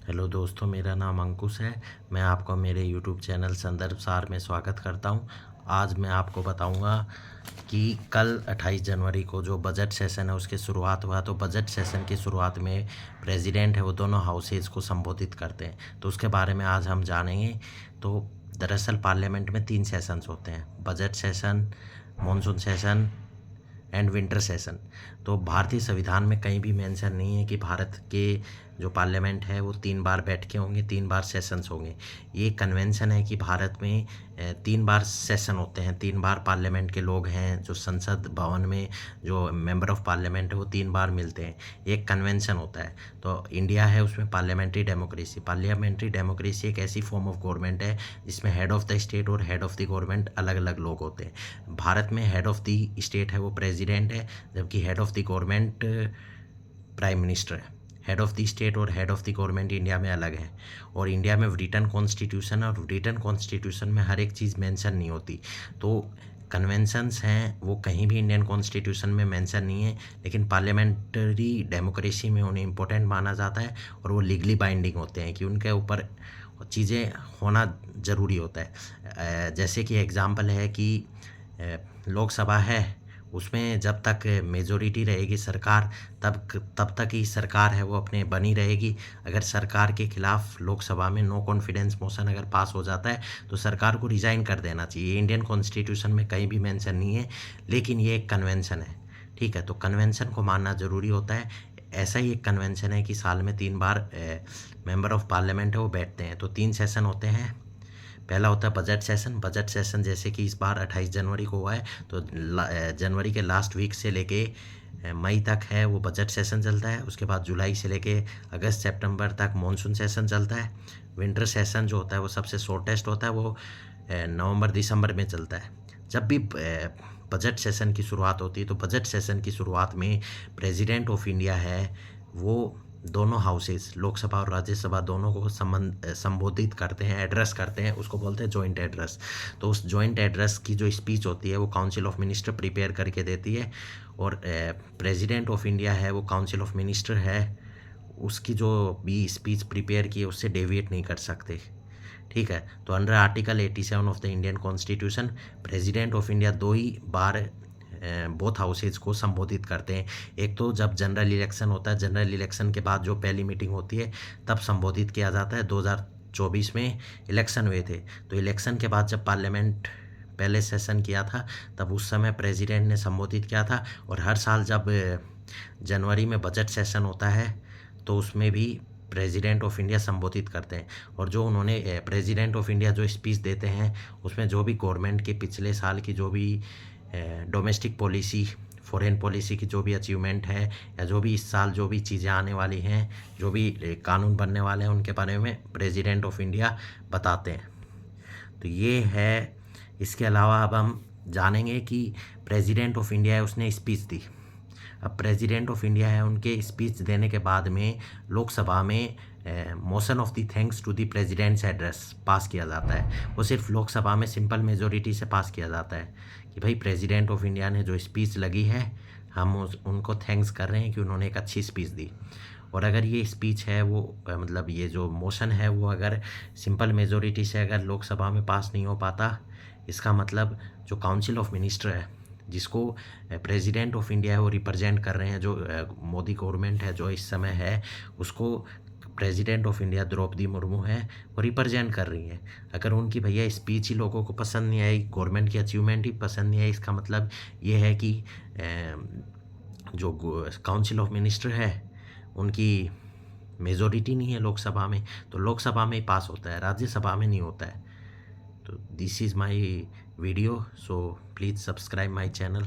Hello दोस्तों, मेरा नाम अंकुश है। मैं आपको मेरे यूट्यूब चैनल संदर्भ सार में स्वागत करता हूं। आज मैं आपको बताऊंगा कि कल 28 जनवरी को जो बजट सेशन है उसकी शुरुआत हुआ। तो बजट सेशन की शुरुआत में प्रेसिडेंट है वो दोनों हाउसेज को संबोधित करते हैं, तो उसके बारे में आज हम जानेंगे। तो दरअसल पार्लियामेंट में 3 सेशंस होते हैं: budget session, monsoon session and winter session. तो भारतीय संविधान में कहीं भी मेंशन नहीं है कि भारत के जो पार्लियामेंट है वो 3 बार बैठकें होंगे, 3 बार सेशंस होंगे। ये कन्वेंशन है कि भारत में 3 बार सेशन होते हैं, 3 बार पार्लियामेंट के लोग हैं जो संसद भवन में जो मेंबर ऑफ पार्लियामेंट है वो 3 बार मिलते हैं। एक कन्वेंशन होता है। तो इंडिया है उसमें पार्लियामेंट्री डेमोक्रेसी। पार्लियामेंट्री डेमोक्रेसी एक ऐसी फॉर्म ऑफ गवर्नमेंट है जिसमें हेड ऑफ द स्टेट और हेड ऑफ द गवर्नमेंट अलग अलग लोग होते हैं। भारत में हेड ऑफ द स्टेट है वो प्रेसिडेंट है, जबकि head of the government prime minister है। हेड ऑफ द स्टेट और head of the government India में अलग है। और इंडिया में रिटन कॉन्स्टिट्यूशन है, और रिटन कॉन्स्टिट्यूशन में हर एक चीज़ मेंशन नहीं होती। तो कन्वेंशंस हैं वो कहीं भी इंडियन कॉन्स्टिट्यूशन में मेंशन नहीं है, लेकिन पार्लियामेंट्री डेमोक्रेसी में उन्हें इम्पोर्टेंट माना जाता है और वो लीगली बाइंडिंग होते हैं कि उनके ऊपर चीज़ें होना ज़रूरी होता है। जैसे कि एग्ज़ाम्पल है कि लोकसभा है, उसमें जब तक मेजॉरिटी रहेगी सरकार तब तक ही सरकार है वो अपने बनी रहेगी। अगर सरकार के खिलाफ लोकसभा में नो कॉन्फिडेंस मोशन अगर पास हो जाता है तो सरकार को रिज़ाइन कर देना चाहिए। इंडियन कॉन्स्टिट्यूशन में कहीं भी मेंशन नहीं है, लेकिन ये एक कन्वेंशन है। ठीक है, तो कन्वेंशन को मानना ज़रूरी होता है। ऐसा ही एक कन्वेंशन है कि साल में 3 बार मेंबर ऑफ पार्लियामेंट है वो बैठते हैं। तो 3 सेशन होते हैं। पहला होता है बजट सेशन। बजट सेशन जैसे कि इस बार 28 जनवरी को हुआ है, तो जनवरी के लास्ट वीक से लेके मई तक है वो बजट सेशन चलता है। उसके बाद जुलाई से लेके अगस्त सितंबर तक मॉनसून सेशन चलता है। विंटर सेशन जो होता है वो सबसे शॉर्टेस्ट होता है, वो नवंबर दिसंबर में चलता है। जब भी बजट सेशन की शुरुआत होती है तो बजट सेशन की शुरुआत में प्रेसिडेंट ऑफ इंडिया है वो दोनों हाउसेस, लोकसभा और राज्यसभा, दोनों को संबोधित करते हैं, एड्रेस करते हैं। उसको बोलते हैं जॉइंट एड्रेस। तो उस जॉइंट एड्रेस की जो स्पीच होती है वो काउंसिल ऑफ मिनिस्टर प्रिपेयर करके देती है, और प्रेसिडेंट ऑफ इंडिया है वो काउंसिल ऑफ मिनिस्टर है, उसकी जो भी स्पीच प्रिपेयर की है उससे डेविएट नहीं कर सकते। ठीक है, तो under article 87 of the Indian constitution president of India 2 he bar both houses को संबोधित करते हैं। एक तो जब जनरल इलेक्शन होता है, जनरल इलेक्शन के बाद जो पहली मीटिंग होती है तब संबोधित किया जाता है। 2024 में इलेक्शन हुए थे, तो इलेक्शन के बाद जब पार्लियामेंट पहले सेशन किया था तब उस समय प्रेसिडेंट ने संबोधित किया था। और हर साल जब जनवरी में बजट सेशन होता है तो उसमें भी प्रेसिडेंट ऑफ इंडिया संबोधित करते हैं। और जो उन्होंने प्रेसिडेंट ऑफ इंडिया जो स्पीच देते हैं उसमें जो भी गवर्नमेंट के पिछले साल की जो भी डोमेस्टिक पॉलिसी, फॉरेन पॉलिसी की जो भी अचीवमेंट है, या जो भी इस साल जो भी चीज़ें आने वाली हैं, जो भी कानून बनने वाले हैं, उनके बारे में प्रेसिडेंट ऑफ इंडिया बताते हैं। तो ये है। इसके अलावा अब हम जानेंगे कि प्रेसिडेंट ऑफ इंडिया है उसने स्पीच दी। अब प्रेसिडेंट ऑफ इंडिया है उनके स्पीच देने के बाद में लोकसभा में motion of the thanks to the president's address pass किया जाता है। वो सिर्फ लोकसभा में सिंपल मेजोरिटी से पास किया जाता है कि भाई प्रेसिडेंट ऑफ इंडिया ने जो स्पीच लगी है हम उनको थैंक्स कर रहे हैं कि उन्होंने एक अच्छी स्पीच दी। और अगर ये स्पीच है वो मतलब ये जो मोशन है वो अगर सिंपल मेजोरिटी से अगर लोकसभा में पास नहीं हो पाता, इसका मतलब जो काउंसिल ऑफ मिनिस्टर है जिसको प्रेसिडेंट ऑफ इंडिया है वो रिप्रेजेंट कर रहे हैं, जो मोदी गवर्नमेंट है जो इस समय है उसको president of India Draupadi Murmu है वो रिप्रेजेंट कर रही हैं। अगर उनकी भैया स्पीच ही लोगों को पसंद नहीं आई, गवर्नमेंट की अचीवमेंट ही पसंद नहीं आई, इसका मतलब ये है कि जो काउंसिल ऑफ मिनिस्टर है उनकी मेजॉरिटी नहीं है लोकसभा में, तो लोकसभा में ही पास होता है, राज्यसभा में नहीं होता है। तो this is my video, so please subscribe my channel.